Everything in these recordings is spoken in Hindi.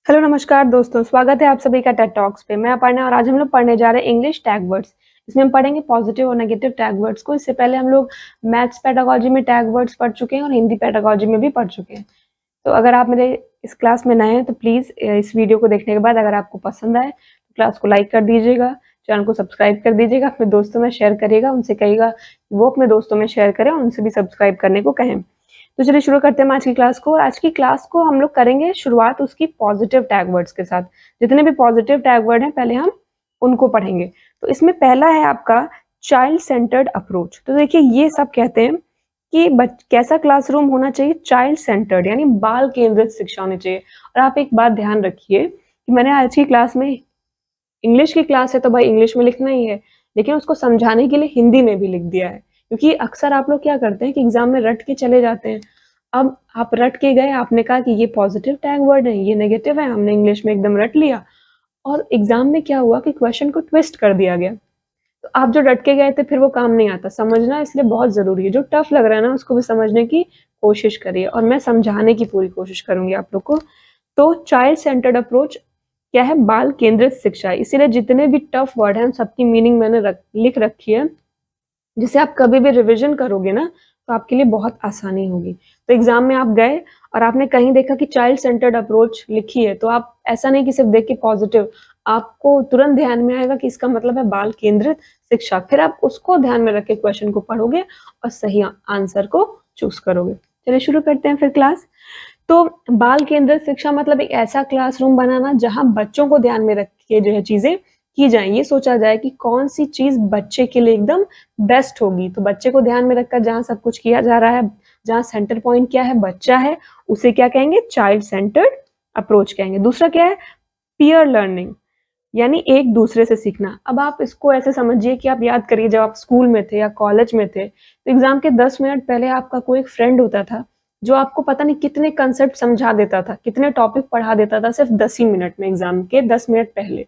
हेलो नमस्कार दोस्तों, स्वागत है आप सभी का टेड टॉक्स पे। मैं अपर्णा और आज हम लोग पढ़ने जा रहे हैं इंग्लिश टैग वर्ड्स। इसमें हम पढ़ेंगे पॉजिटिव और नेगेटिव टैग वर्ड्स को। इससे पहले हम लोग मैथ्स पेडागोजी में टैग वर्ड्स पढ़ चुके हैं और हिंदी पेडागोजी में भी पढ़ चुके हैं। तो अगर आप मेरे इस क्लास में नए हैं तो प्लीज़ इस वीडियो को देखने के बाद अगर आपको पसंद आए तो क्लास को लाइक कर दीजिएगा, चैनल को सब्सक्राइब कर दीजिएगा, अपने दोस्तों में शेयर करिएगा, उनसे कहिएगा वो अपने दोस्तों में शेयर करें और उनसे भी सब्सक्राइब करने को कहें। तो चलिए शुरू करते हैं आज की क्लास को। और आज की क्लास को हम लोग करेंगे शुरुआत उसकी पॉजिटिव टैग वर्ड्स के साथ। जितने भी पॉजिटिव टैग वर्ड हैं पहले हम उनको पढ़ेंगे। तो इसमें पहला है आपका चाइल्ड सेंटर्ड अप्रोच। तो देखिए ये सब कहते हैं कि कैसा क्लासरूम होना चाहिए, चाइल्ड सेंटर्ड यानी बाल केंद्रित शिक्षा होनी चाहिए। और आप एक बात ध्यान रखिए कि मैंने आज की क्लास में इंग्लिश की क्लास है तो भाई इंग्लिश में लिखना ही है, लेकिन उसको समझाने के लिए हिंदी में भी लिख दिया है। क्योंकि अक्सर आप लोग क्या करते हैं कि एग्जाम में रट के चले जाते हैं। अब आप रट के गए, आपने कहा कि ये पॉजिटिव टैग वर्ड है, ये नेगेटिव है, हमने इंग्लिश में एकदम रट लिया और एग्जाम में क्या हुआ कि क्वेश्चन को ट्विस्ट कर दिया गया। तो आप जो रट के गए थे फिर वो काम नहीं आता। समझना इसलिए बहुत जरूरी है। जो टफ लग रहा है ना उसको भी समझने की कोशिश करिए और मैं समझाने की पूरी कोशिश करूंगी आप लोग को। तो चाइल्ड सेंटर्ड अप्रोच क्या है? बाल केंद्रित शिक्षा। इसीलिए जितने भी टफ वर्ड हैं उन सबकी मीनिंग मैंने लिख रखी है, जिसे आप कभी भी रिवीजन करोगे ना तो आपके लिए बहुत आसानी होगी। तो एग्जाम में आप गए और आपने कहीं देखा कि चाइल्ड सेंटर्ड अप्रोच लिखी है, तो आप ऐसा नहीं कि सिर्फ देख के पॉजिटिव, आपको तुरंत ध्यान में आएगा कि इसका मतलब है बाल केंद्रित शिक्षा। फिर आप उसको ध्यान में रख के क्वेश्चन को पढ़ोगे और सही आंसर को चूज करोगे। चलिए शुरू करते हैं फिर क्लास। तो बाल केंद्रित शिक्षा मतलब एक ऐसा क्लासरूम बनाना जहां बच्चों को ध्यान में रख के जो है चीजें की जाए। ये सोचा जाए कि कौन सी चीज बच्चे के लिए एकदम बेस्ट होगी। तो बच्चे को ध्यान में रखकर जहां सब कुछ किया जा रहा है, जहां सेंटर पॉइंट क्या है, बच्चा है, उसे क्या कहेंगे? चाइल्ड सेंटर्ड अप्रोच कहेंगे। दूसरा क्या है? पीयर लर्निंग यानी एक दूसरे से सीखना। अब आप इसको ऐसे समझिए कि आप याद करिए जब आप स्कूल में थे या कॉलेज में थे तो एग्जाम के 10 मिनट पहले आपका कोई एक फ्रेंड होता था जो आपको पता नहीं कितने कंसेप्ट समझा देता था, कितने टॉपिक पढ़ा देता था सिर्फ 10 ही मिनट में, एग्जाम के 10 मिनट पहले।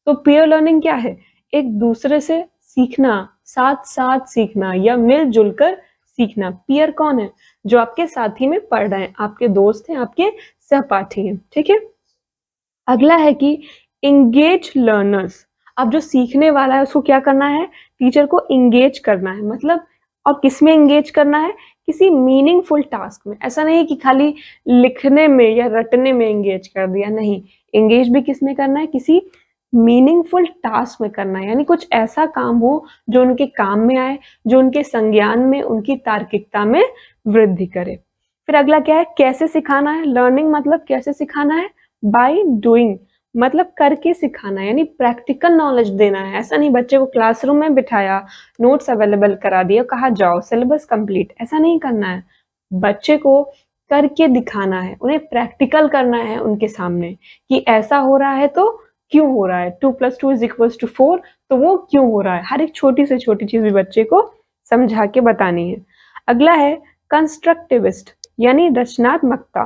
तो पीयर लर्निंग क्या है? एक दूसरे से सीखना, साथ साथ सीखना या मिलजुल कर सीखना। पीयर कौन है? जो आपके साथी में पढ़ रहे हैं, आपके दोस्त हैं, आपके सहपाठी हैं। ठीक है। अगला है कि इंगेज लर्नर्स। अब जो सीखने वाला है उसको क्या करना है? टीचर को इंगेज करना है। मतलब और किस में इंगेज करना है? किसी मीनिंगफुल टास्क में। ऐसा नहीं कि खाली लिखने में या रटने में इंगेज कर दिया, नहीं। इंगेज भी किस में करना है? किसी मीनिंगफुल टास्क में करना है, यानी कुछ ऐसा काम हो जो उनके काम में आए, जो उनके संज्ञान में, उनकी तार्किकता में वृद्धि करे। फिर अगला क्या है? कैसे सिखाना है? लर्निंग मतलब कैसे सिखाना है? बाय डूइंग, मतलब करके सिखाना, यानी प्रैक्टिकल नॉलेज देना है। ऐसा नहीं बच्चे को क्लासरूम में बिठाया, नोट्स अवेलेबल करा दिया, कहा जाओ सिलेबस कंप्लीट, ऐसा नहीं करना है। बच्चे को करके दिखाना है, उन्हें प्रैक्टिकल करना है उनके सामने कि ऐसा हो रहा है तो क्यों हो रहा है, 2+2=4 तो वो क्यों हो रहा है। हर एक छोटी से छोटी चीज भी बच्चे को समझा के बतानी है। अगला है कंस्ट्रक्टिविस्ट यानी रचनात्मकता।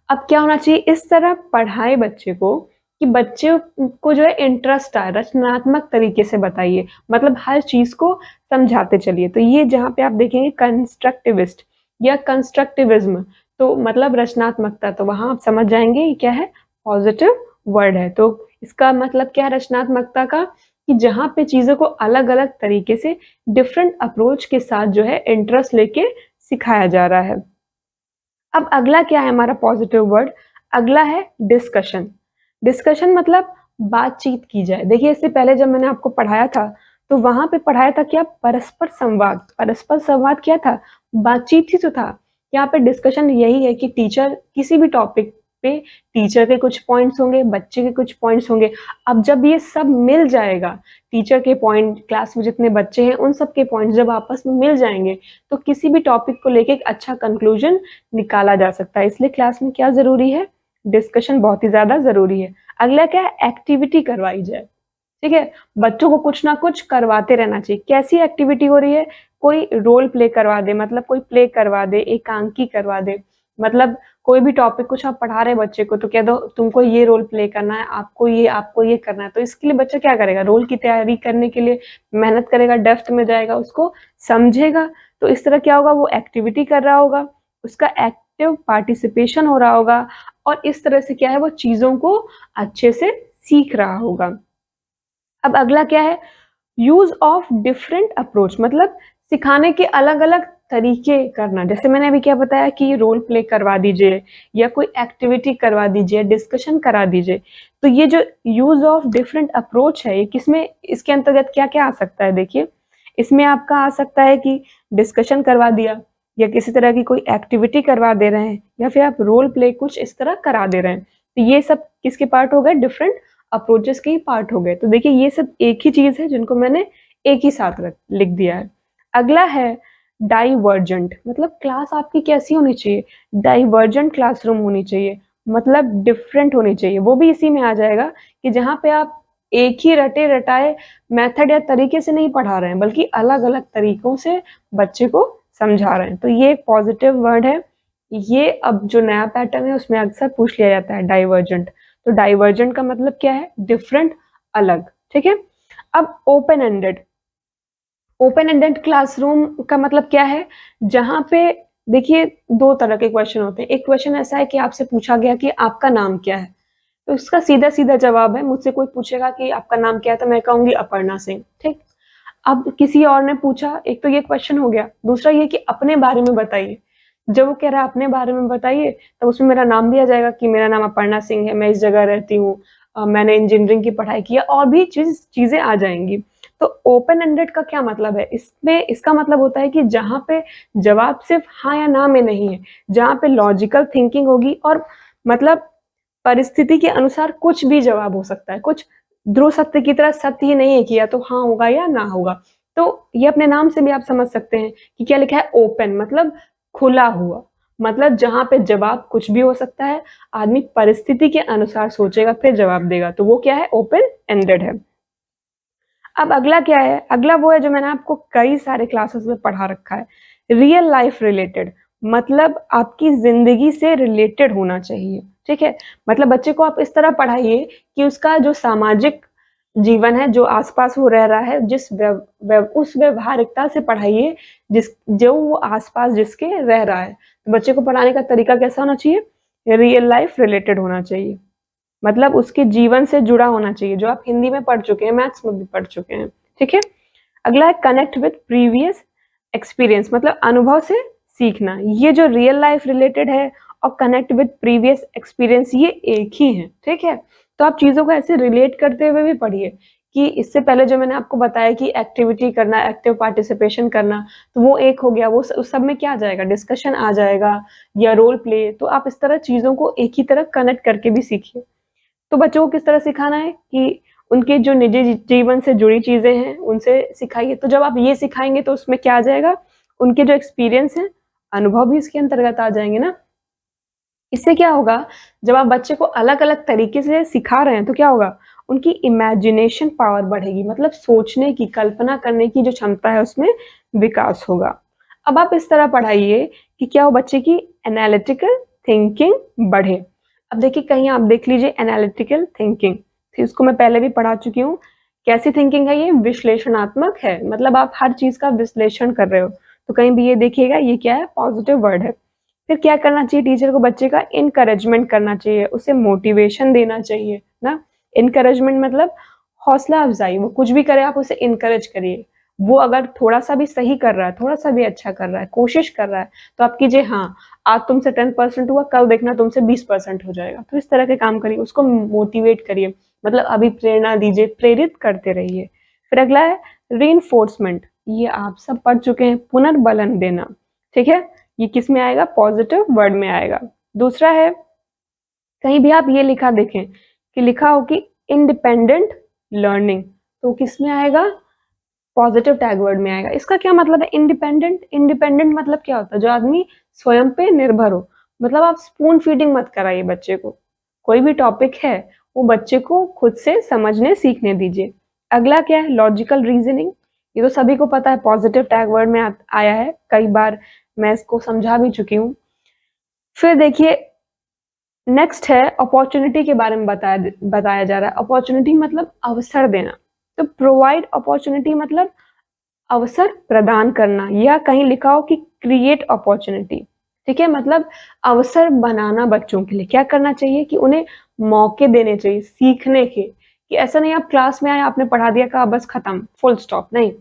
अब क्या होना चाहिए? इस तरह पढ़ाए बच्चे को कि बच्चे को जो है इंटरेस्ट आए, रचनात्मक तरीके से बताइए, मतलब हर चीज को समझाते चलिए। तो ये जहाँ पे आप देखेंगे कंस्ट्रक्टिविस्ट या कंस्ट्रक्टिविज्म, तो मतलब रचनात्मकता, तो वहां आप समझ जाएंगे ये क्या है? पॉजिटिव वर्ड है। तो इसका मतलब क्या है रचनात्मकता का? कि जहां पे चीजों को अलग अलग तरीके से डिफरेंट अप्रोच के साथ जो है इंटरेस्ट लेके सिखाया जा रहा है। अब अगला क्या है हमारा पॉजिटिव वर्ड? अगला है डिस्कशन। डिस्कशन मतलब बातचीत की जाए। देखिए इससे पहले जब मैंने आपको पढ़ाया था तो वहां पे पढ़ाया था क्या? परस्पर संवाद। परस्पर संवाद क्या था? बातचीत ही तो था। यहाँ पे डिस्कशन यही है कि टीचर किसी भी टॉपिक पे, टीचर के कुछ पॉइंट्स होंगे, बच्चे के कुछ पॉइंट्स होंगे। अब जब ये सब मिल जाएगा, टीचर के पॉइंट, क्लास में जितने बच्चे हैं उन सब के पॉइंट जब आपस में मिल जाएंगे तो किसी भी टॉपिक को लेके एक अच्छा कंक्लूजन निकाला जा सकता है। इसलिए क्लास में क्या जरूरी है? डिस्कशन बहुत ही ज्यादा जरूरी है। अगला क्या है? एक्टिविटी करवाई जाए। ठीक है, बच्चों को कुछ ना कुछ करवाते रहना चाहिए। कैसी एक्टिविटी हो रही है? कोई रोल प्ले करवा दे, मतलब कोई प्ले करवा दे, एकांकी करवा दे। मतलब कोई भी टॉपिक कुछ आप पढ़ा रहे बच्चे को तो कह दो तुमको ये रोल प्ले करना है, आपको ये करना है। तो इसके लिए बच्चा क्या करेगा? रोल की तैयारी करने के लिए मेहनत करेगा, डेप्थ में जाएगा, उसको समझेगा। तो इस तरह क्या होगा? वो एक्टिविटी कर रहा होगा, उसका एक्टिव पार्टिसिपेशन हो रहा होगा और इस तरह से क्या है, वो चीजों को अच्छे से सीख रहा होगा। अब अगला क्या है, यूज ऑफ डिफरेंट अप्रोच, मतलब सिखाने के अलग अलग तरीके करना। जैसे मैंने अभी क्या बताया कि रोल प्ले करवा दीजिए या कोई एक्टिविटी करवा दीजिए, डिस्कशन करा दीजिए। तो ये जो यूज ऑफ डिफरेंट अप्रोच है, ये किसमें, इसके अंतर्गत क्या क्या आ सकता है, देखिए इसमें आपका आ सकता है कि डिस्कशन करवा दिया, या किसी तरह की कोई एक्टिविटी करवा दे रहे हैं, या फिर आप रोल प्ले कुछ इस तरह करा दे रहे हैं। तो ये सब किसके पार्ट हो गए, डिफरेंट अप्रोचेस के ही पार्ट हो गए। तो देखिए ये सब एक ही चीज है जिनको मैंने एक ही साथ लिख दिया है। अगला है डाइवर्जेंट, मतलब क्लास आपकी कैसी होनी चाहिए, डाइवर्जेंट क्लासरूम होनी चाहिए, मतलब डिफरेंट होनी चाहिए। वो भी इसी में आ जाएगा कि जहाँ पे आप एक ही रटे रटाए मेथड या तरीके से नहीं पढ़ा रहे हैं, बल्कि अलग अलग तरीकों से बच्चे को समझा रहे हैं। तो ये एक पॉजिटिव वर्ड है। ये अब जो नया पैटर्न है उसमें अक्सर पूछ लिया जाता है डाइवर्जेंट। तो डाइवर्जेंट का मतलब क्या है, डिफरेंट, अलग। ठीक है। अब open ended, open ended classroom का मतलब क्या है, जहां पे देखिए दो तरह के क्वेश्चन होते हैं। एक क्वेश्चन ऐसा है कि आपसे पूछा गया कि आपका नाम क्या है, तो इसका सीधा सीधा जवाब है, मुझसे कोई पूछेगा कि आपका नाम क्या है तो मैं कहूंगी अपर्णा सिंह। ठीक। अब किसी और ने पूछा, एक तो ये क्वेश्चन हो गया, दूसरा ये कि अपने बारे में बताइए। जब वो कह रहा है अपने बारे में बताइए, तब उसमें मेरा नाम भी आ जाएगा कि मेरा नाम अपर्णा सिंह है, मैं इस जगह रहती हूँ, मैंने इंजीनियरिंग की पढ़ाई की है, और भी चीजें आ जाएंगी। तो ओपन एंडेड का क्या मतलब है, इसमें इसका मतलब होता है कि जहां पे जवाब सिर्फ हाँ या ना में नहीं है, जहां पे लॉजिकल थिंकिंग होगी, और मतलब परिस्थिति के अनुसार कुछ भी जवाब हो सकता है, कुछ ध्रुव सत्य की तरह सत्य ही नहीं है कि या तो हाँ होगा या ना होगा। तो ये अपने नाम से भी आप समझ सकते हैं कि क्या लिखा है, ओपन मतलब खुला हुआ, मतलब जहां पे जवाब कुछ भी हो सकता है, आदमी परिस्थिति के अनुसार सोचेगा फिर जवाब देगा, तो वो क्या है, ओपन एंडेड है। अब अगला क्या है, अगला वो है जो मैंने आपको कई सारे क्लासेस में पढ़ा रखा है, रियल लाइफ रिलेटेड, मतलब आपकी जिंदगी से रिलेटेड होना चाहिए। ठीक है। मतलब बच्चे को आप इस तरह पढ़ाइए कि उसका जो सामाजिक जीवन है, जो आसपास वो रह रहा है, उस व्यवहारिकता से पढ़ाइए जिस जो वो आसपास जिसके रह रहा है। तो बच्चे को पढ़ाने का तरीका कैसा होना चाहिए, रियल लाइफ रिलेटेड होना चाहिए, मतलब उसके जीवन से जुड़ा होना चाहिए, जो आप हिंदी में पढ़ चुके हैं, मैथ्स में भी पढ़ चुके हैं। ठीक है। अगला है कनेक्ट विथ प्रीवियस एक्सपीरियंस, मतलब अनुभव से सीखना। ये जो रियल लाइफ रिलेटेड है और कनेक्ट विथ प्रीवियस एक्सपीरियंस, ये एक ही है। ठीक है। तो आप चीजों को ऐसे रिलेट करते हुए भी पढ़िए कि इससे पहले जो मैंने आपको बताया कि एक्टिविटी करना, एक्टिव पार्टिसिपेशन करना, तो वो एक हो गया, वो उस सब में क्या आ जाएगा, डिस्कशन आ जाएगा या रोल प्ले। तो आप इस तरह चीजों को एक ही तरह कनेक्ट करके भी सीखिए। तो बच्चों को किस तरह सिखाना है कि उनके जो निजी जीवन से जुड़ी चीजें हैं उनसे सिखाइए। तो जब आप ये सिखाएंगे तो उसमें क्या आ जाएगा, उनके जो एक्सपीरियंस है, अनुभव भी इसके अंतर्गत आ जाएंगे ना। इससे क्या होगा, जब आप बच्चे को अलग अलग तरीके से सिखा रहे हैं तो क्या होगा, उनकी इमेजिनेशन पावर बढ़ेगी, मतलब सोचने की, कल्पना करने की जो क्षमता है उसमें विकास होगा। अब आप इस तरह पढ़ाइए कि क्या हो, बच्चे की एनालिटिकल थिंकिंग बढ़े। अब देखिए कहीं आप देख लीजिए एनालिटिकल थिंकिंग, फिर इसको मैं पहले भी पढ़ा चुकी हूँ। कैसी थिंकिंग है ये, विश्लेषणात्मक है, मतलब आप हर चीज का विश्लेषण कर रहे हो। तो कहीं भी ये देखिएगा, ये क्या है, पॉजिटिव वर्ड है। फिर क्या करना चाहिए, टीचर को बच्चे का इनकरेजमेंट करना चाहिए, उसे मोटिवेशन देना चाहिए ना। इनकरेजमेंट मतलब हौसला अफजाई, वो कुछ भी करे आप उसे इनकरेज करिए। वो अगर थोड़ा सा भी सही कर रहा है, थोड़ा सा भी अच्छा कर रहा है, कोशिश कर रहा है, तो आप कीजिए हाँ, आज तुमसे 10% हुआ, कल देखना तुमसे 20% हो जाएगा। तो इस तरह के काम करिए, उसको मोटिवेट करिए, मतलब अभी प्रेरणा दीजिए, प्रेरित करते रहिए। फिर अगला है रीइंफोर्समेंट, ये आप सब पढ़ चुके हैं, पुनर्बलन देना। ठीक है। ये किस में आएगा, पॉजिटिव वर्ड में आएगा। दूसरा है, कहीं भी आप ये लिखा देखें कि लिखा हो कि इंडिपेंडेंट लर्निंग, तो किस में आएगा, पॉजिटिव टैग वर्ड में आएगा। इसका क्या मतलब है, इंडिपेंडेंट, इंडिपेंडेंट मतलब क्या होता है, जो आदमी स्वयं पे निर्भर हो। मतलब आप स्पून फीडिंग मत कराइए बच्चे को, कोई भी टॉपिक है वो बच्चे को खुद से समझने सीखने दीजिए। अगला क्या है, लॉजिकल रीजनिंग, ये तो सभी को पता है, पॉजिटिव टैग वर्ड में आया है, कई बार मैं इसको समझा भी चुकी हूँ। फिर देखिए नेक्स्ट है अपॉर्चुनिटी के बारे में बताया जा रहा है। अपॉर्चुनिटी मतलब अवसर देना, तो प्रोवाइड अपॉर्चुनिटी मतलब अवसर प्रदान करना, या कहीं लिखा हो कि क्रिएट अपॉर्चुनिटी। ठीक है, मतलब अवसर बनाना बच्चों के लिए, क्या करना चाहिए कि उन्हें मौके देने चाहिए सीखने के, कि ऐसा नहीं आप क्लास में आए आपने पढ़ा दिया कहा बस खत्म फुल स्टॉप, नहीं,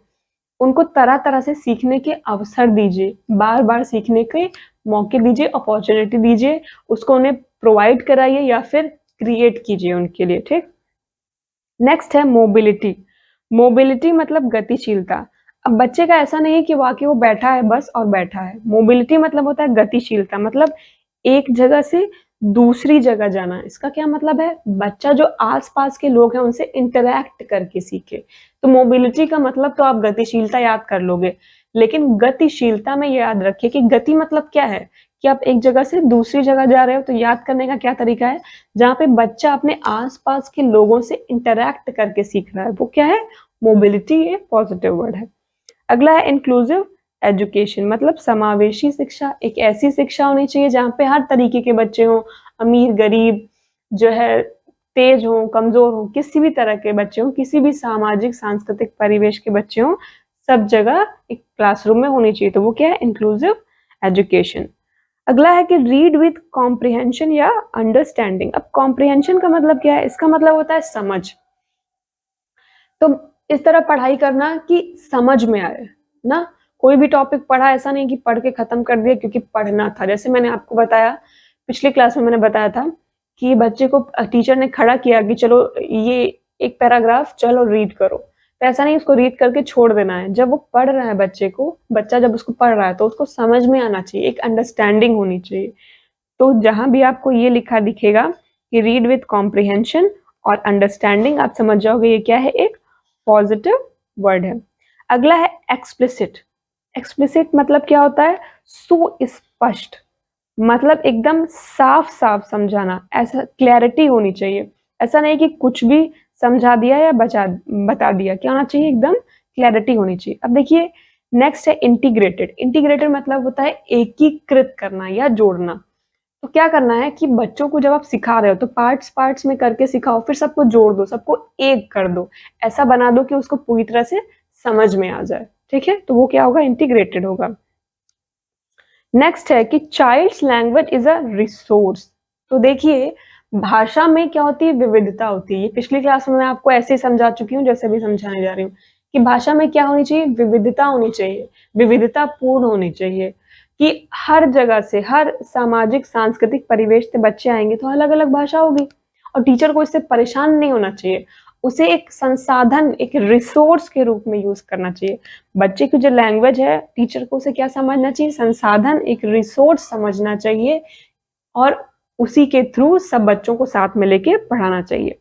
उनको तरह तरह से सीखने के अवसर दीजिए, बार बार सीखने के मौके दीजिए, अपॉर्चुनिटी दीजिए, उसको उन्हें प्रोवाइड कराइए या फिर क्रिएट कीजिए उनके लिए। ठीक, नेक्स्ट है मोबिलिटी। मोबिलिटी मतलब गतिशीलता। अब बच्चे का ऐसा नहीं है कि वाकई वो बैठा है बस और बैठा है, मोबिलिटी मतलब होता है गतिशीलता, मतलब एक जगह से दूसरी जगह जाना। इसका क्या मतलब है, बच्चा जो आसपास के लोग हैं उनसे इंटरैक्ट करके सीखे। तो मोबिलिटी का मतलब तो आप गतिशीलता याद कर लोगे, लेकिन गतिशीलता में ये याद रखिए कि गति मतलब क्या है, कि आप एक जगह से दूसरी जगह जा रहे हो, तो याद करने का क्या तरीका है, जहाँ पे बच्चा अपने आसपास के लोगों से इंटरैक्ट करके सीख रहा है, वो क्या है, मोबिलिटी। ये पॉजिटिव वर्ड है। अगला है इंक्लूसिव एजुकेशन, मतलब समावेशी शिक्षा। एक ऐसी शिक्षा होनी चाहिए जहाँ पे हर तरीके के बच्चे हों, अमीर गरीब जो है, तेज हों कमजोर हों, किसी भी तरह के बच्चे हों, किसी भी सामाजिक सांस्कृतिक परिवेश के बच्चे हों, सब जगह एक क्लासरूम में होनी चाहिए। तो वो क्या है, इंक्लूसिव एजुकेशन। अगला है कि रीड विथ कॉम्प्रिहेंशन या अंडरस्टैंडिंग। अब कॉम्प्रिहेंशन का मतलब क्या है, इसका मतलब होता है समझ। तो इस तरह पढ़ाई करना कि समझ में आए ना, कोई भी टॉपिक पढ़ा ऐसा नहीं कि पढ़ के खत्म कर दिया क्योंकि पढ़ना था। जैसे मैंने आपको बताया पिछली क्लास में, मैंने बताया था कि बच्चे को टीचर ने खड़ा किया कि चलो ये एक पैराग्राफ चलो रीड करो, तो ऐसा नहीं उसको रीड करके छोड़ देना है। जब वो पढ़ रहा है बच्चा जब उसको पढ़ रहा है तो उसको समझ में आना चाहिए, एक अंडरस्टैंडिंग होनी चाहिए। तो जहां भी आपको ये लिखा दिखेगा कि रीड विथ कॉम्प्रिहेंशन और अंडरस्टैंडिंग, आप समझ जाओगे ये क्या है, एक पॉजिटिव वर्ड है। अगला है एक्सप्लिसिट। एक्सप्लिसिट मतलब क्या होता है, सुस्पष्ट, मतलब एकदम साफ साफ समझाना, ऐसा क्लैरिटी होनी चाहिए। ऐसा नहीं कि कुछ भी समझा दिया या बता दिया, क्या होना चाहिए, एकदम क्लैरिटी होनी चाहिए। अब देखिए नेक्स्ट है इंटीग्रेटेड। इंटीग्रेटेड मतलब होता है एकीकृत करना या जोड़ना। तो क्या करना है कि बच्चों को जब आप सिखा रहे हो तो पार्ट्स पार्ट्स में करके सिखाओ, फिर सबको जोड़ दो, सबको एक कर दो, ऐसा बना दो कि उसको पूरी तरह से समझ में आ जाए। ठीक है, तो वो क्या होगा, इंटीग्रेटेड होगा। नेक्स्ट है कि child's language is a resource. तो देखिए भाषा में क्या होती है, विविधता होती है। ये पिछली क्लास में मैं आपको ऐसे ही समझा चुकी हूँ जैसे भी समझाने जा रही हूँ, कि भाषा में क्या होनी चाहिए, विविधता होनी चाहिए, विविधता पूर्ण होनी चाहिए, कि हर जगह से, हर सामाजिक सांस्कृतिक परिवेश से बच्चे आएंगे तो अलग अलग भाषा होगी, और टीचर को इससे परेशान नहीं होना चाहिए, उसे एक संसाधन, एक रिसोर्स के रूप में यूज करना चाहिए। बच्चे की जो लैंग्वेज है, टीचर को उसे क्या समझना चाहिए, संसाधन, एक रिसोर्स समझना चाहिए, और उसी के थ्रू सब बच्चों को साथ में लेके पढ़ाना चाहिए।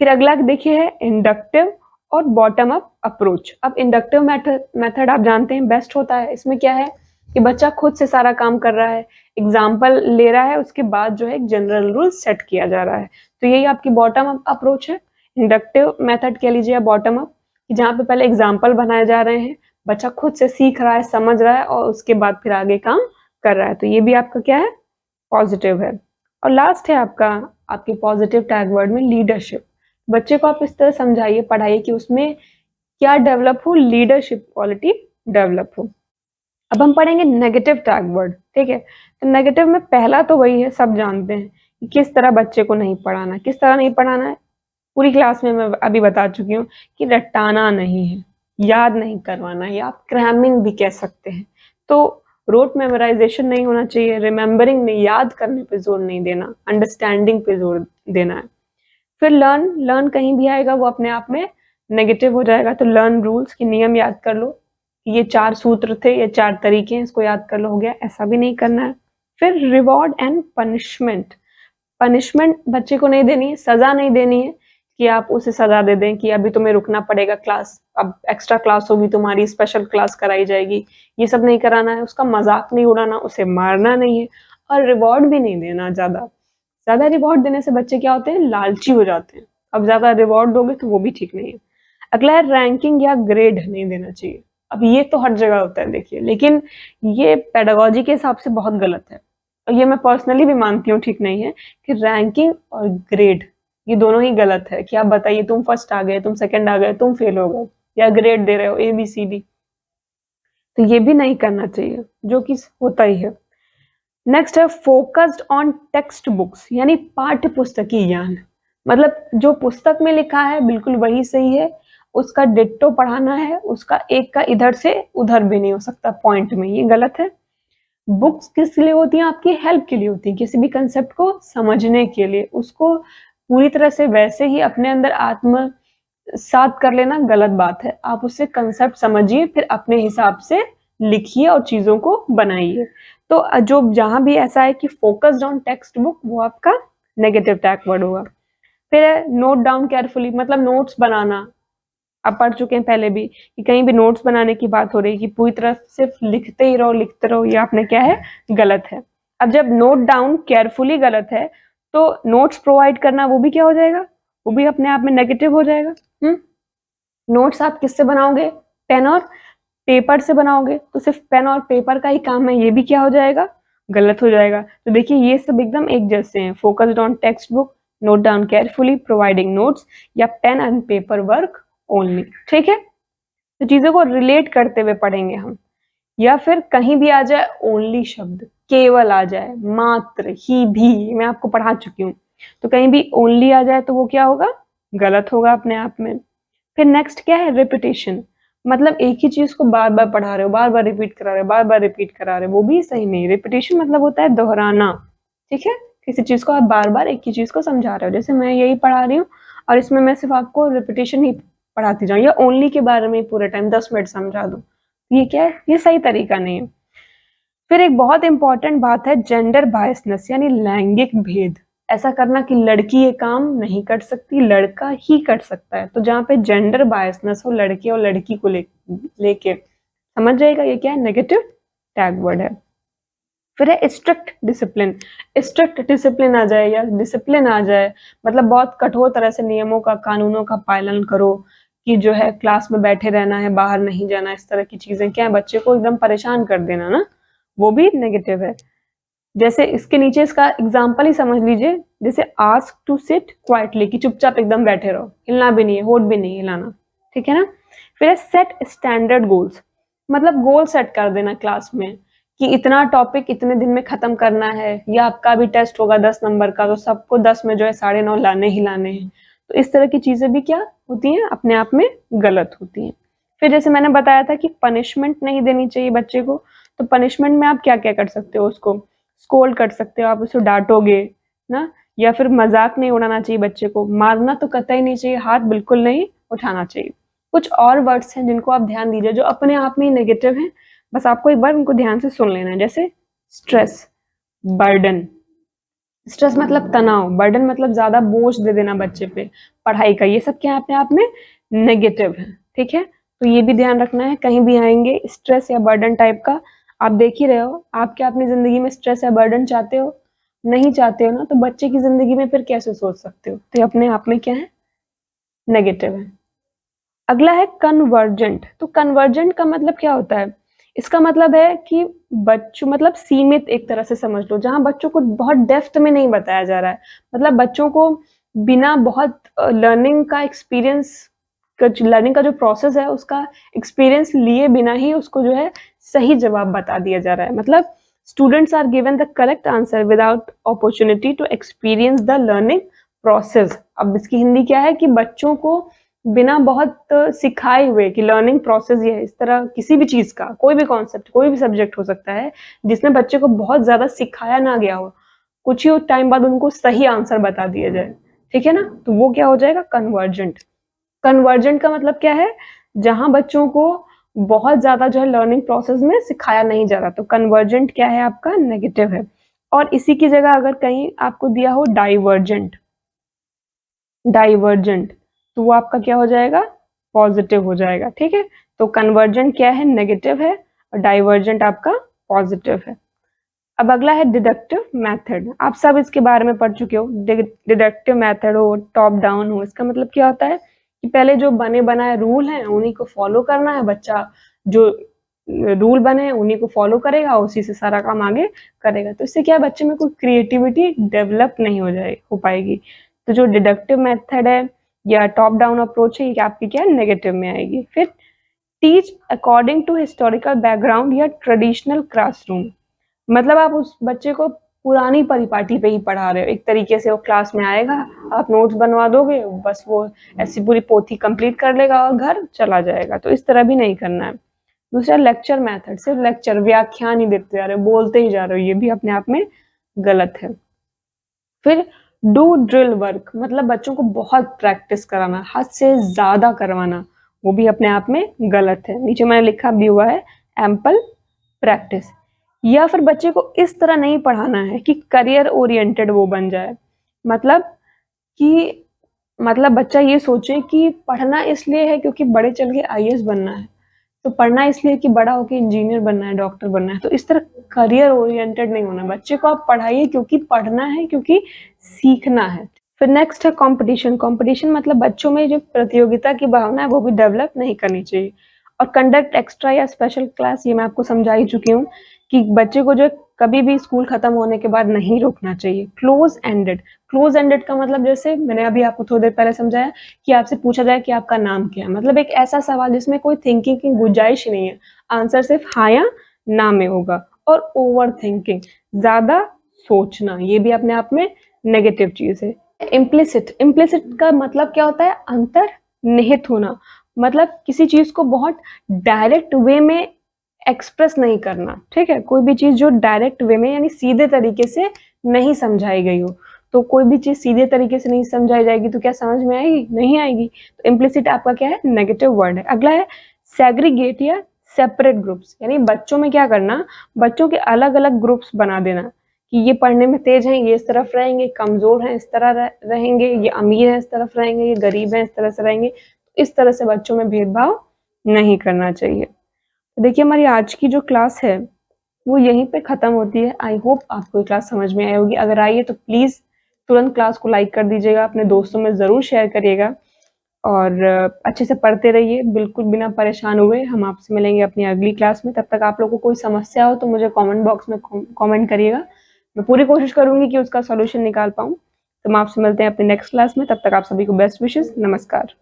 फिर अगला देखिए है इंडक्टिव और बॉटम अप अप्रोच। अब इंडक्टिव मेथड आप जानते हैं बेस्ट होता है। इसमें क्या है कि बच्चा खुद से सारा काम कर रहा है, एग्जाम्पल ले रहा है, उसके बाद जो है एक जनरल रूल सेट किया जा रहा है। तो यही आपकी बॉटम अप अप्रोच है। इंडक्टिव मेथड कह लीजिए बॉटम अप, जहाँ पे पहले एग्जाम्पल बनाए जा रहे हैं, बच्चा खुद से सीख रहा है, समझ रहा है, और उसके बाद फिर आगे काम कर रहा है। तो ये भी आपका क्या है, पॉजिटिव है। और लास्ट है आपका, आपके पॉजिटिव टैग वर्ड में लीडरशिप। बच्चे को आप इस तरह समझाइए पढ़ाइए कि उसमें क्या डेवलप हो, लीडरशिप क्वालिटी डेवलप हो। अब हम पढ़ेंगे नेगेटिव टैग वर्ड। ठीक है, तो नेगेटिव में पहला तो वही है, सब जानते हैं कि किस तरह बच्चे को नहीं पढ़ाना, किस तरह नहीं पढ़ाना है, पूरी क्लास में मैं अभी बता चुकी हूँ कि रटाना नहीं है, याद नहीं करवाना है, या आप क्रैमिंग भी कह सकते हैं। तो रोट मेमोराइजेशन नहीं होना चाहिए, रिमेम्बरिंग नहीं, याद करने पे जोर नहीं देना, अंडरस्टैंडिंग पे जोर देना है। फिर लर्न, लर्न कहीं भी आएगा वो अपने आप में नेगेटिव हो जाएगा। तो लर्न रूल्स की नियम याद कर लो, ये 4 सूत्र थे, ये 4 तरीके हैं, इसको याद कर लो, हो गया, ऐसा भी नहीं करना है। फिर रिवॉर्ड एंड पनिशमेंट। पनिशमेंट बच्चे को नहीं देनी है, सजा नहीं देनी है कि आप उसे सजा दे दें कि अभी तुम्हें रुकना पड़ेगा क्लास, अब एक्स्ट्रा क्लास होगी तुम्हारी, स्पेशल क्लास कराई जाएगी, ये सब नहीं कराना है। उसका मजाक नहीं उड़ाना, उसे मारना नहीं है, और रिवॉर्ड भी नहीं देना। ज्यादा रिवॉर्ड देने से बच्चे क्या होते हैं, लालची हो जाते हैं। अब ज्यादा रिवॉर्ड दोगे तो वो भी ठीक नहीं है। अगला है रैंकिंग या ग्रेड नहीं देना चाहिए। अब ये तो हर जगह होता है देखिए, लेकिन ये पेडागोजी के हिसाब से बहुत गलत है, और ये मैं पर्सनली भी मानती हूँ ठीक नहीं है, कि रैंकिंग और ग्रेड ये दोनों ही गलत है। कि आप बताइए तुम फर्स्ट आ गए, तुम सेकंड आ गए, तुम फेल हो गए, या ग्रेड दे रहे हो ABCD, तो ये भी नहीं करना चाहिए, जो कि होता ही है। नेक्स्ट है फोकस्ड ऑन टेक्स्ट बुक्स, यानी पाठ्य पुस्तकीय ज्ञान। मतलब जो पुस्तक में लिखा है बिल्कुल वही सही है, उसका डिट्टो पढ़ाना है, उसका एक का इधर से उधर भी नहीं हो सकता पॉइंट में, ये गलत है। बुक्स किस लिए होती हैं? आपकी हेल्प के लिए होती हैं, किसी भी कंसेप्ट को समझने के लिए। उसको पूरी तरह से वैसे ही अपने अंदर आत्मसात कर लेना गलत बात है। आप उससे कंसेप्ट समझिए, फिर अपने हिसाब से लिखिए और चीजों को बनाइए। तो जो जहां भी ऐसा है कि फोकस्ड ऑन टेक्स्ट बुक, वो आपका नेगेटिव टैग वर्ड होगा। फिर है नोट डाउन केयरफुली, मतलब नोट्स बनाना। आप पढ़ चुके हैं पहले भी कि कहीं भी नोट्स बनाने की बात हो रही है कि पूरी तरह सिर्फ लिखते ही रहो लिखते रहो, ये आपने क्या है, गलत है। अब जब नोट डाउन केयरफुली गलत है, तो नोट्स प्रोवाइड करना वो भी क्या हो जाएगा, वो भी अपने आप में नेगेटिव हो जाएगा। नोट्स आप किससे बनाओगे? पेन और पेपर से बनाओगे, तो सिर्फ पेन और पेपर का ही काम है, ये भी क्या हो जाएगा, गलत हो जाएगा। तो देखिए ये सब एकदम एक जैसे हैं, focused on text book, note down carefully, providing notes, या pen and paper work only. ठीक है, तो चीजों को रिलेट करते हुए पढ़ेंगे हम। या फिर कहीं भी आ जाए ओनली शब्द, केवल आ जाए, मात्र, ही भी, मैं आपको पढ़ा चुकी हूँ, तो कहीं भी ओनली आ जाए तो वो क्या होगा, गलत होगा अपने आप में। फिर नेक्स्ट क्या है, रिपीटेशन, मतलब एक ही चीज को बार बार पढ़ा रहे हो, बार बार रिपीट करा रहे हो, बार बार रिपीट करा रहे हो, वो भी सही नहीं। रिपीटेशन मतलब होता है दोहराना। ठीक है, किसी चीज को आप बार बार एक ही चीज को समझा रहे हो, जैसे मैं यही पढ़ा रही हूँ और इसमें मैं सिर्फ आपको रिपीटेशन ही पढ़ाती जाऊँ, या ओनली के बारे में पूरे टाइम 10 मिनट समझा दूँ, ये क्या है, ये सही तरीका नहीं है। फिर एक बहुत इंपॉर्टेंट बात है जेंडर बायसनेस, यानी लैंगिक भेद। ऐसा करना कि लड़की ये काम नहीं कर सकती, लड़का ही कर सकता है। तो जहाँ पे जेंडर बायसनेस हो, लड़के और लड़की को लेके समझ जाएगा, ये क्या है, नेगेटिव टैग वर्ड है। फिर है स्ट्रिक्ट डिसिप्लिन। स्ट्रिक्ट डिसिप्लिन आ जाए या डिसिप्लिन आ जाए, मतलब बहुत कठोर तरह से नियमों का, कानूनों का पालन करो, कि जो है क्लास में बैठे रहना है, बाहर नहीं जाना, इस तरह की चीजें क्या है, बच्चे को एकदम परेशान कर देना ना, वो भी नेगेटिव है। जैसे इसके नीचे इसका एग्जाम्पल ही समझ लीजिए, जैसे आस्क टू सिट क्वाइटली, कि चुपचाप एकदम बैठे रहो, हिलना भी नहीं है, होठ भी नहीं हिलाना। ठीक है ना। फिर सेट स्टैंडर्ड गोल्स, मतलब गोल सेट कर देना क्लास में कि इतना टॉपिक इतने दिन में खत्म करना है, या आपका भी टेस्ट होगा 10 नंबर का, तो सबको 10 में जो है 9.5 लाने ही लाने हैं। तो इस तरह की चीजें भी क्या होती हैं, अपने आप में गलत होती हैं। फिर जैसे मैंने बताया था कि पनिशमेंट नहीं देनी चाहिए बच्चे को, तो पनिशमेंट में आप क्या क्या कर सकते हो, उसको स्कोल्ड कर सकते हो, आप उसे डांटोगे ना, या फिर मजाक नहीं उड़ाना चाहिए बच्चे को, मारना तो कतई नहीं चाहिए, हाथ बिल्कुल नहीं उठाना चाहिए। कुछ और वर्ड्स हैं जिनको आप ध्यान दीजिए, जो अपने आप में ही नेगेटिव हैं, बस आपको एक बार उनको ध्यान से सुन लेना है। जैसे स्ट्रेस, बर्डन। स्ट्रेस मतलब तनाव, बर्डन मतलब ज्यादा बोझ दे देना बच्चे पे पढ़ाई का, ये सब क्या है, अपने आप में नेगेटिव है। ठीक है, तो ये भी ध्यान रखना है, कहीं भी आएंगे स्ट्रेस या बर्डन टाइप का, आप देख ही रहे हो, आप क्या अपनी जिंदगी में स्ट्रेस या बर्डन चाहते हो? नहीं चाहते हो ना, तो बच्चे की जिंदगी में फिर कैसे सोच सकते हो? तो ये अपने आप में क्या है, नेगेटिव है। अगला है कन्वर्जेंट। तो कन्वर्जेंट का मतलब क्या होता है? इसका मतलब है कि बच्चों, मतलब सीमित एक तरह से समझ लो, जहां बच्चों को बहुत डेप्थ में नहीं बताया जा रहा है, मतलब बच्चों को बिना बहुत लर्निंग का एक्सपीरियंस, लर्निंग का जो प्रोसेस है उसका एक्सपीरियंस लिए बिना ही उसको जो है सही जवाब बता दिया जा रहा है। मतलब students are given the correct answer without opportunity to experience the learning process. अब इसकी हिंदी क्या है कि बच्चों को बिना बहुत सिखाए हुए कि लर्निंग प्रोसेस ये है, इस तरह किसी भी चीज का, कोई भी कॉन्सेप्ट, कोई भी सब्जेक्ट हो सकता है जिसमें बच्चे को बहुत ज्यादा सिखाया ना गया हो, कुछ ही टाइम बाद उनको सही आंसर बता दिया जाए। ठीक है ना, तो वो क्या हो जाएगा, कन्वर्जेंट। कन्वर्जेंट का मतलब क्या है, जहां बच्चों को बहुत ज्यादा जो है लर्निंग प्रोसेस में सिखाया नहीं जा रहा, तो कन्वर्जेंट क्या है आपका, नेगेटिव है। और इसी की जगह अगर कहीं आपको दिया हो डाइवर्जेंट, डाइवर्जेंट, तो वो आपका क्या हो जाएगा, पॉजिटिव हो जाएगा। ठीक है, तो कन्वर्जेंट क्या है, नेगेटिव है, और डाइवर्जेंट आपका पॉजिटिव है। अब अगला है डिडक्टिव मेथड। आप सब इसके बारे में पढ़ चुके हो, डिडक्टिव मेथड हो, टॉप डाउन हो, इसका मतलब क्या होता है कि पहले जो बने बनाए रूल हैं उन्हीं को फॉलो करना है, बच्चा जो रूल बने हैं उन्हीं को फॉलो करेगा, उसी से सारा काम आगे करेगा। तो इससे क्या है, बच्चे में कोई क्रिएटिविटी डेवलप नहीं हो पाएगी। तो जो डिडक्टिव मेथड है या टॉप डाउन अप्रोच है, ये आपकी क्या है, नेगेटिव में आएगी। फिर teach according to historical background या ट्रेडिशनल क्लासरूम। मतलब आप उस बच्चे को पुरानी परिपाटी पे ही पढ़ा रहे हो। एक तरीके से वो क्लास में आएगा, आप नोट्स बनवा दोगे, बस वो ऐसी पूरी पोथी कंप्लीट कर लेगा और घर चला जाएगा। तो इस तरह भी नहीं करना है। दूसरा लेक्चर मेथड, सिर्फ लेक्चर व्याख्यान ही देते जा रहे हो, बोलते ही जा रहे हो, ये भी अपने आप में गलत है। फिर डू ड्रिल वर्क, मतलब बच्चों को बहुत प्रैक्टिस कराना, हद से ज्यादा करवाना, वो भी अपने आप में गलत है। नीचे मैंने लिखा भी हुआ है एम्पल प्रैक्टिस। या फिर बच्चे को इस तरह नहीं पढ़ाना है कि करियर ओरिएंटेड वो बन जाए, मतलब कि बच्चा ये सोचे कि पढ़ना इसलिए है क्योंकि बड़े चल के आईएएस बनना है, तो पढ़ना इसलिए कि बड़ा होके इंजीनियर बनना है, डॉक्टर बनना है। तो इस तरह करियर ओरिएंटेड नहीं होना। बच्चे को आप पढ़ाइए क्योंकि पढ़ना है, क्योंकि सीखना है। फिर नेक्स्ट है कंपटीशन। कंपटीशन मतलब बच्चों में जो प्रतियोगिता की भावना है वो भी डेवलप नहीं करनी चाहिए। और कंडक्ट एक्स्ट्रा या स्पेशल क्लास, ये मैं आपको समझा ही चुकी हूँ कि बच्चे को जो कभी भी स्कूल खत्म होने के बाद नहीं रोकना चाहिए। क्लोज एंडेड, क्लोज एंडेड का मतलब जैसे मैंने अभी आपको थोड़ी देर पहले समझाया कि आपसे पूछा जाए कि आपका नाम क्या है, मतलब एक ऐसा सवाल जिसमें कोई थिंकिंग की गुंजाइश ही नहीं है, आंसर सिर्फ हाँ या ना में होगा। और ओवर थिंकिंग, ज्यादा सोचना, ये भी अपने आप में नेगेटिव चीज है। इम्प्लिसिट, इम्प्लिसिट का मतलब क्या होता है? अंतर्निहित होना, मतलब किसी चीज को बहुत डायरेक्ट वे में एक्सप्रेस नहीं करना। ठीक है, कोई भी चीज जो डायरेक्ट वे में यानी सीधे तरीके से नहीं समझाई गई हो, तो कोई भी चीज सीधे तरीके से नहीं समझाई जाएगी तो क्या समझ में आएगी? नहीं आएगी। तो इम्प्लिसिट आपका क्या है? नेगेटिव वर्ड है। अगला है सेग्रीगेट या सेपरेट ग्रुप्स, यानी बच्चों में क्या करना, बच्चों के अलग अलग ग्रुप्स बना देना कि ये पढ़ने में तेज हैं, ये इस तरफ रहेंगे, कमजोर हैं इस तरह रहेंगे, ये अमीर हैं इस तरफ रहेंगे, ये गरीब हैं इस तरह से रहेंगे। इस तरह से बच्चों में भेदभाव नहीं करना चाहिए। तो देखिए हमारी आज की जो क्लास है वो यहीं पे खत्म होती है। आई होप आपको ये क्लास समझ में आई होगी। अगर आई है तो प्लीज तुरंत क्लास को लाइक कर दीजिएगा, अपने दोस्तों में जरूर शेयर करिएगा और अच्छे से पढ़ते रहिए, बिल्कुल बिना परेशान हुए। हम आपसे मिलेंगे अपनी अगली क्लास में। तब तक आप लोगों को कोई समस्या हो तो मुझे कमेंट बॉक्स में कमेंट करिएगा, मैं पूरी कोशिश करूंगी कि उसका सॉल्यूशन निकाल पाऊँ। तो हम आपसे मिलते हैं अपनी नेक्स्ट क्लास में। तब तक आप सभी को बेस्ट विशेस। नमस्कार।